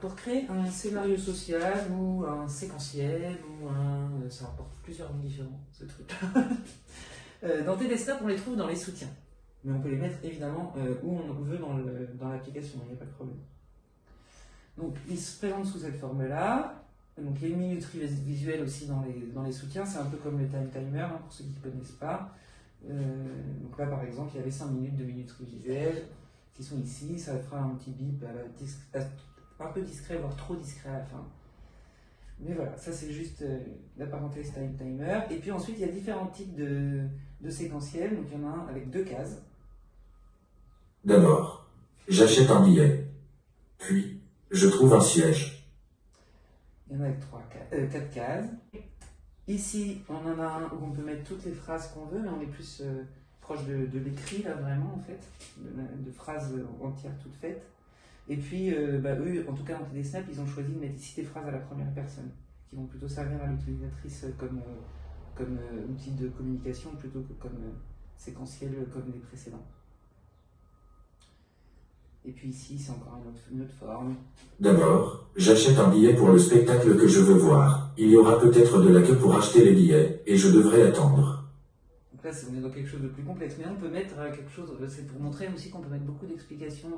Pour créer un scénario social ou un séquentiel ou un... ça apporte plusieurs noms différents, ce truc. Dans TDSnap, on les trouve dans les soutiens. Mais on peut les mettre évidemment où on veut dans l'application, il n'y a pas de problème. Donc il se présente sous cette forme-là. Donc il y a une minuterie visuelle aussi dans les soutiens, c'est un peu comme le time timer, hein, pour ceux qui ne connaissent pas. Donc là par exemple, il y avait 5 minutes de minuterie visuelle qui sont ici, ça fera un petit bip un peu discret, voire trop discret à la fin. Mais voilà, ça c'est juste la parenthèse time timer. Et puis ensuite, il y a différents types de séquentiels. Donc il y en a un avec 2 cases. D'abord, j'achète un billet. Puis, je trouve un siège. Il y en a avec 4 cases. Ici, on en a un où on peut mettre toutes les phrases qu'on veut, mais on est plus proche de l'écrit là vraiment en fait, de phrases entières toutes faites. Et puis, eux, en tout cas dans TDSnap, ils ont choisi de mettre ici des phrases à la première personne, qui vont plutôt servir à l'utilisatrice comme outil de communication plutôt que comme séquentiel comme les précédents. Et puis ici, c'est encore une autre forme. D'abord, j'achète un billet pour le spectacle que je veux voir. Il y aura peut-être de la queue pour acheter les billets, et je devrais attendre. Donc là, on est dans quelque chose de plus complexe, mais on peut mettre quelque chose, c'est pour montrer aussi qu'on peut mettre beaucoup d'explications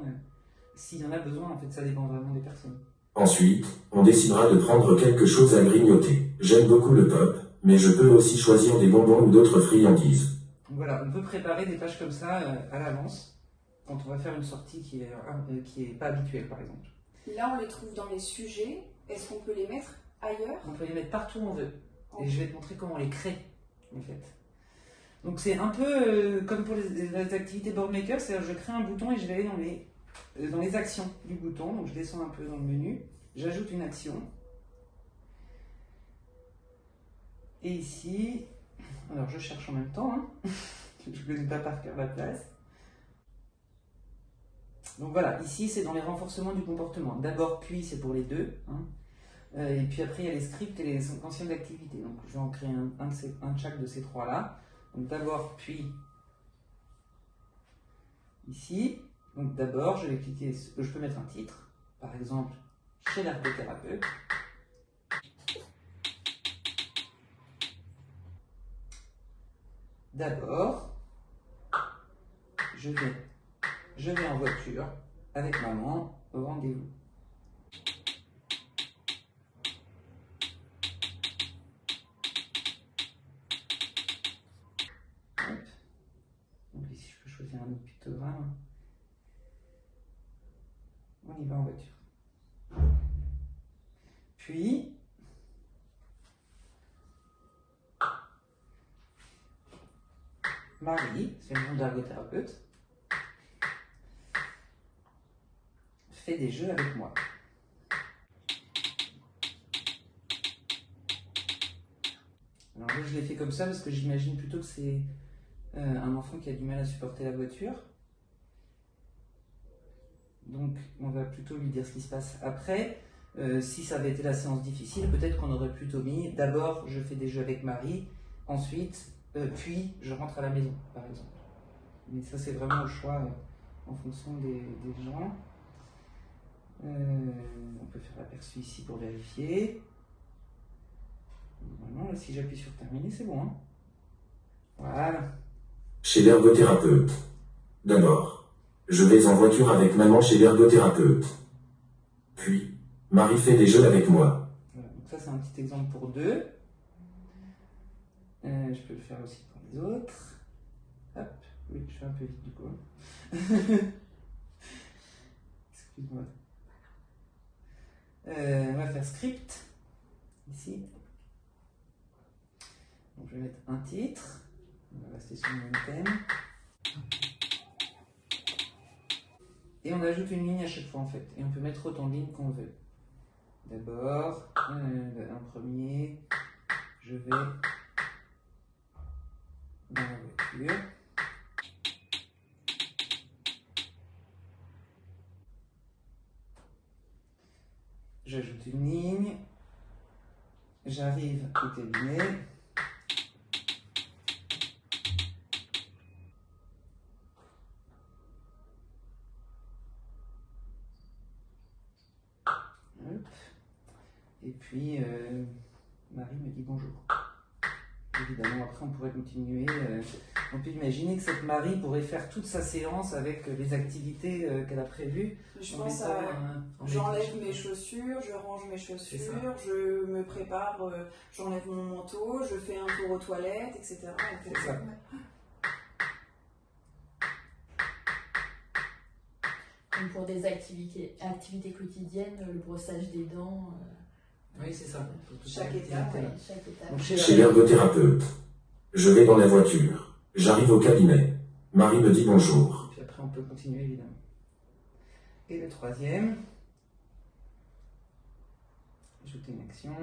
s'il y en a besoin, en fait, ça dépend vraiment des personnes. Ensuite, on décidera de prendre quelque chose à grignoter. J'aime beaucoup le pop, mais je peux aussi choisir des bonbons ou d'autres friandises. Donc voilà, on peut préparer des pages comme ça à l'avance, quand on va faire une sortie qui est pas habituelle, par exemple. Là, on les trouve dans les sujets. Est-ce qu'on peut les mettre ailleurs? On peut les mettre partout où on veut. Et je vais te montrer comment on les crée, en fait. Donc c'est un peu comme pour les activités boardmaker, c'est-à-dire je crée un bouton et je vais aller dans les actions du bouton. Donc je descends un peu dans le menu, j'ajoute une action. Et ici, alors je cherche en même temps, hein. Je ne connais pas par cœur la place. Donc voilà, ici c'est dans les renforcements du comportement. D'abord, puis c'est pour les deux. Hein. Et puis après, il y a les scripts et les séquentiels d'activité. Donc je vais en créer un de chaque de ces trois-là. Donc d'abord, puis ici. Donc d'abord, je vais cliquer, je peux mettre un titre, par exemple, chez l'ergothérapeute. D'abord, je vais en voiture avec maman au rendez-vous. Donc ici, je peux choisir un autre pictogramme. On y va en voiture. Puis, Marie, c'est le nom d'ergothérapeute, fait des jeux avec moi. Alors là, je l'ai fait comme ça parce que j'imagine plutôt que c'est un enfant qui a du mal à supporter la voiture. Donc, on va plutôt lui dire ce qui se passe après. Si ça avait été la séance difficile, peut-être qu'on aurait plutôt mis d'abord je fais des jeux avec Marie, ensuite, puis je rentre à la maison, par exemple. Mais ça, c'est vraiment au choix en fonction des gens. On peut faire l'aperçu ici pour vérifier. Normalement, si j'appuie sur terminer, c'est bon. Hein, voilà. Chez l'ergothérapeute. D'abord, je vais en voiture avec maman chez l'ergothérapeute. Puis, Marie fait des jeux avec moi. Voilà, donc ça c'est un petit exemple pour deux. Je peux le faire aussi pour les autres. Hop, oui, je fais un peu vite du coup. Excuse-moi. On va faire script, ici. Donc je vais mettre un titre. On va rester sur le même thème. Et on ajoute une ligne à chaque fois en fait. Et on peut mettre autant de lignes qu'on veut. D'abord, un premier, je vais dans la voiture. J'ajoute une ligne. J'arrive au cabinet. Et puis, Marie me dit bonjour. Évidemment, après, on pourrait continuer. On peut imaginer que cette Marie pourrait faire toute sa séance avec les activités qu'elle a prévues. Je pense à j'enlève mes chaussures, je range mes chaussures, je me prépare, j'enlève mon manteau, je fais un tour aux toilettes, etc. C'est ça. Comme pour des activités quotidiennes, le brossage des dents. Oui, c'est ça. Chaque étape. Ouais, chaque étape. Donc, Chez l'ergothérapeute. Je vais dans la voiture. J'arrive au cabinet. Marie me dit bonjour. Puis après, on peut continuer, évidemment. Et le troisième. Ajouter une action.